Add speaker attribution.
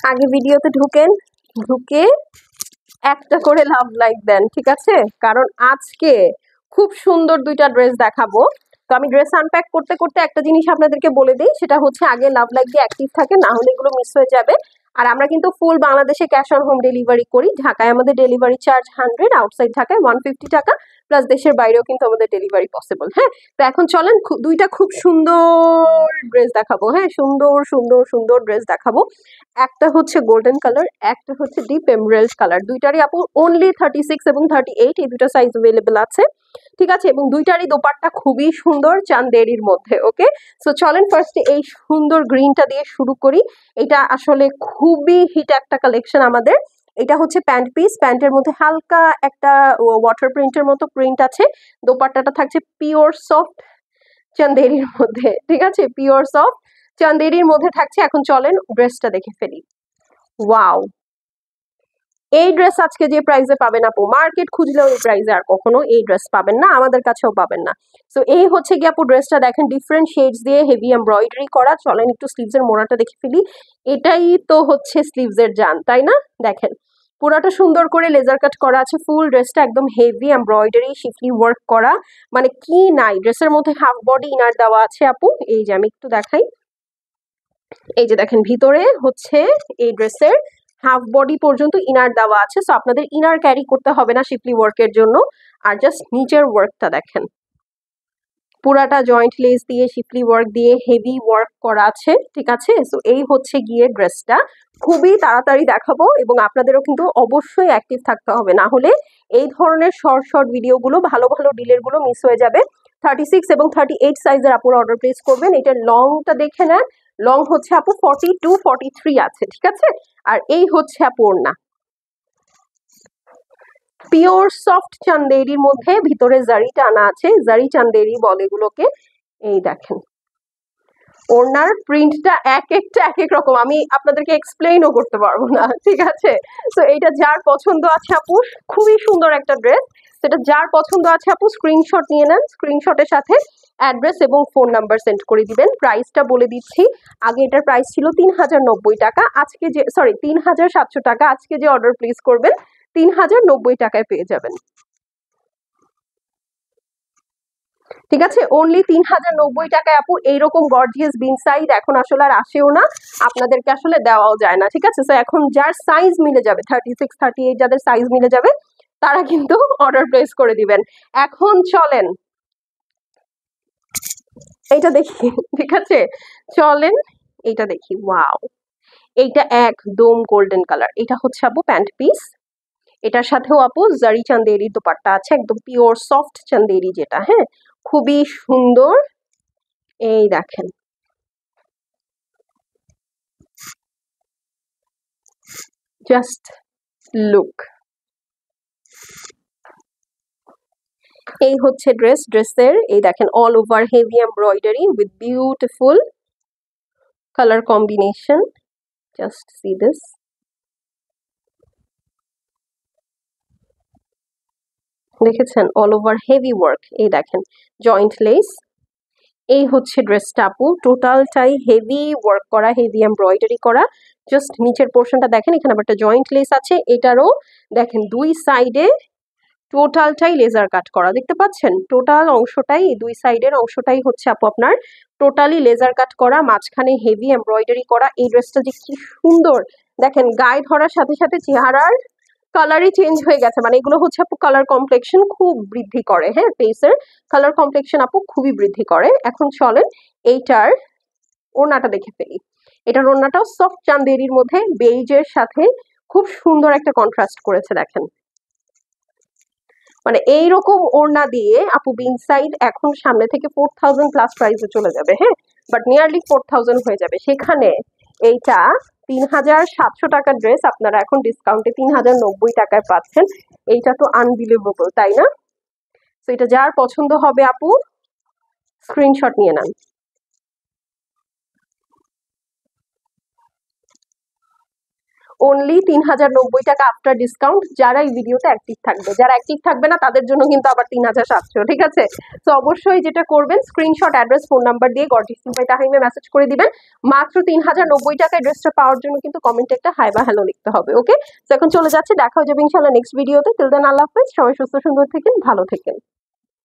Speaker 1: আগে ভিডিওতে ঢুকেন, ঢুকে একটা করে লাভ লাইক দেন, ঠিক আছে? কারণ আজকে খুব সুন্দর দুইটা ড্রেস দেখাবো। তো আমি ড্রেস আনপ্যাক করতে করতে একটা জিনিস আপনাদেরকে বলে দিই, সেটা হচ্ছে আগে লাভ লাইক দিয়ে অ্যাক্টিভ থাকে, না হলে এগুলো মিস হয়ে যাবে। আর আমরা কিন্তু ফুল বাংলাদেশে ক্যাশ অন হোম ডেলিভারি করি। ঢাকায় আমাদের ডেলিভারি চার্জ 100, আউটসাইড ঢাকায় 150 টাকা, প্লাস দেশের বাইরেও কিন্তু আমাদের ডেলিভারি পসিবল। হ্যাঁ, তো এখন চলেন দুইটা খুব সুন্দর ড্রেস দেখাবো। হ্যাঁ, সুন্দর সুন্দর সুন্দর ড্রেস দেখাবো। একটা হচ্ছে গোল্ডেন কালার, একটা হচ্ছে ডিপ এমরাল্ড কালার। দুইটারই আপু অনলি 36 এবং 38 এই দুটো সাইজ अवेलेबल আছে, ঠিক আছে? এবং দুইটারই দোপাট্টা খুবই সুন্দর চান্দেরির মধ্যে। ওকে, সো চলেন ফার্স্টে এই সুন্দর গ্রিনটা দিয়ে শুরু করি। এটা আসলে খুবই হিট একটা কালেকশন আমাদের। এটা হচ্ছে প্যান্ট পিস, প্যান্টের মধ্যে হালকা একটা ওয়াটার প্রিন্টের মতো প্রিন্ট আছে। দোপাট্টাটা থাকছে পিওর সফট চান্দেরির মধ্যে, ঠিক আছে? পিওর সফট চান্দেরির মধ্যে থাকছে। এখন চলেন ড্রেসটা দেখে ফেলি। ওয়াও, এই ড্রেস আজকে যে প্রাইসে পাবেন আপু, মার্কেট খুঁজলেও এই প্রাইসে আর কখনো এই ড্রেস পাবেন না, আমাদের কাছেও পাবেন না। সো এই হচ্ছে গিয়ে আপু ড্রেসটা, দেখেন ডিফারেন্ট শেডস দিয়ে হেভি এমব্রয়ডারি করা। চলেন একটু স্লিভসের মোড়াটা দেখে ফেলি। এটাই তো হচ্ছে স্লিভসের জান, তাই না? দেখেন পুরাটা সুন্দর করে লেজার কাট করা আছে। ফুল ড্রেসটা একদম হেভি এমব্রয়ডারি শিফলি ওয়ার্ক করা, মানে কি নাই ড্রেসের মধ্যে। হাফ বডি ইনার দেওয়া আছে আপু, এই যে আমি একটু দেখাই। এই যে দেখেন ভিতরে হচ্ছে এই ড্রেসের হাফ বডি পর্যন্ত ইনার দেওয়া আছে। সো আপনাদের ইনার ক্যারি করতে হবে না শিপলি ওয়ার্কের জন্য। আর জাস্ট নিচের ওয়ার্কটা দেখেন, পুরাটা জয়েন্ট লেস দিয়ে শিপলি ওয়ার্ক দিয়ে হেভি ওয়ার্ক করা আছে, ঠিক আছে? সো এই হচ্ছে গিয়ে ড্রেসটা। খুবই তাড়াতাড়ি দেখাবো এবং আপনাদেরও কিন্তু অবশ্যই অ্যাক্টিভ থাকতে হবে, না হলে এই ধরনের শর্ট শর্ট ভিডিওগুলো, ভালো ভালো ডিলের গুলো মিস হয়ে যাবে। 36 এবং 38 সাইজের আপুরা অর্ডার প্লেস করবেন। এটার লংটা দেখে নেন, লং হচ্ছে আপু 42 43 আছে, ঠিক আছে? আর এই হচ্ছে আপু ওড়না, পিওর সফট চান্দেরির মধ্যে ভিতরে জারি টানা আছে, জারি চান্দেরি বলে এগুলোকে। এই দেখেন ওড়নার প্রিন্টটা এক একটা এক এক রকম, আমি আপনাদেরকে এক্সপ্লেইনও করতে পারবো না, ঠিক আছে? তো এইটা যার পছন্দ আছে আপু, খুবই সুন্দর একটা ড্রেস। সেটা যার পছন্দ আছে আপু স্ক্রিনশট নিয়ে নেন, স্ক্রিনশটের সাথে অ্যাড্রেস এবং ফোন নাম্বার সেন্ড করে দিবেন। প্রাইসটা বলে দিচ্ছি, আগে এটার প্রাইস ছিল 3090 টাকা, আজকে যে 3700 টাকা, আজকে যে অর্ডার প্লেস করবেন 3090 টাকায় পেয়ে যাবেন, ঠিক আছে? অনলি 3090 টাকায় আপু এইরকম গর্জিয়াস বিন সাইজ এখন আসলে আর আসেও না, আপনাদেরকে আসলে দেওয়াও যায় না, ঠিক আছে? তো এখন যার সাইজ মিলে যাবে 36 38, যাদের সাইজ মিলে যাবে তারা কিন্তু অর্ডার প্লেস করে দিবেন। এখন চলেন এইটা দেখি, ঠিক আছে? চলেন এইটা দেখি। ওয়াও, এইটা একদম গোল্ডেন কালার। এটা হচ্ছে আপু প্যান্ট পিস, এটার সাথেও আপু জারি চান্দেরি দোপাট্টা আছে, একদম পিওর সফট চান্দেরি যেটা। হ্যাঁ, খুবই সুন্দর। এই দেখেন জাস্ট লুক, এই হচ্ছে ড্রেস। ড্রেসের এই দেখেন all over heavy embroidery with beautiful colour combination. Just see this, দেখেছেন অল ওভার হেভি ওয়ার্ক। এই দেখেন জয়েন্ট লেস। এই হচ্ছে ড্রেসটা আপু, টোটালটাই হেভি ওয়ার্ক করা, হেভি এমব্রয়ডারি করা। জাস্ট নিচের পোর্শনটা দেখেন, এখানে আবার একটা জয়েন্ট লেস আছে। এটারও দেখেন দুই সাইডে টোটালটাই লেজার কাট করা, দেখতে পাচ্ছেন? টোটাল অংশটাই, দুই সাইডের অংশটাই হচ্ছে আপু আপনার টোটালি লেজার কাট করা, মাঝখানে হেভি এমব্রয়ডারি করা। এই ড্রেসটা যে কি সুন্দর, দেখেন গায়ে ধরার সাথে সাথে চেহারার কালারই চেঞ্জ হয়ে গেছে। মানে এগুলো হচ্ছে আপু কালার কমপ্লেকশন খুব বৃদ্ধি করে। হ্যাঁ, ফেসের কালার কমপ্লেকশন আপু খুবই বৃদ্ধি করে। এখন চলেন এইটার ওড়নাটা দেখে ফেলি। এটার ওড়নাটাও সফট চান্দেরির মধ্যে বেইজের সাথে খুব সুন্দর একটা কন্ট্রাস্ট করেছে, দেখেন। মানে এইরকম ওড়না দিয়ে আপু বিন সাইড এখন সামনে থেকে 4000 প্লাস প্রাইসে চলে যাবে। হ্যাঁ, বাট নিয়ারলি 4000 হয়ে যাবে, সেখানে এইটা 3700 টাকার ড্রেস আপনারা এখন ডিসকাউন্টে 3090 টাকায় পাচ্ছেন। এইটা তো আনবিলিভেবল, তাই না? তো এটা যার পছন্দ হবে আপু স্ক্রিনশট নিয়ে নেন। অনলি 3090 টাকা আফটার ডিসকাউন্ট। যারা এই ভিডিওতে অ্যাক্টিভ থাকবে, যারা অ্যাক্টিভ থাকবে না তাদের জন্য কিন্তু আবার 3700, ঠিক আছে? তো অবশ্যই যেটা করবেন, স্ক্রিনশট, অ্যাড্রেস, ফোন নাম্বার দিয়ে গর্জিয়াস সিম্পল তাহিমে মেসেজ করে দিবেন। মাত্র 3090 টাকায় ড্রেসটা পাওয়ার জন্য কিন্তু কমেন্টে একটা হাই বা হ্যালো লিখতে হবে। ওকে, তো এখন চলে যাচ্ছে, দেখা হয়ে যাবে ইনশাআল্লাহ নেক্সট ভিডিওতে। টিল দেন আল্লাহ হাফেজ, সবাই সুস্থ সুন্দর থাকেন, ভালো থাকেন।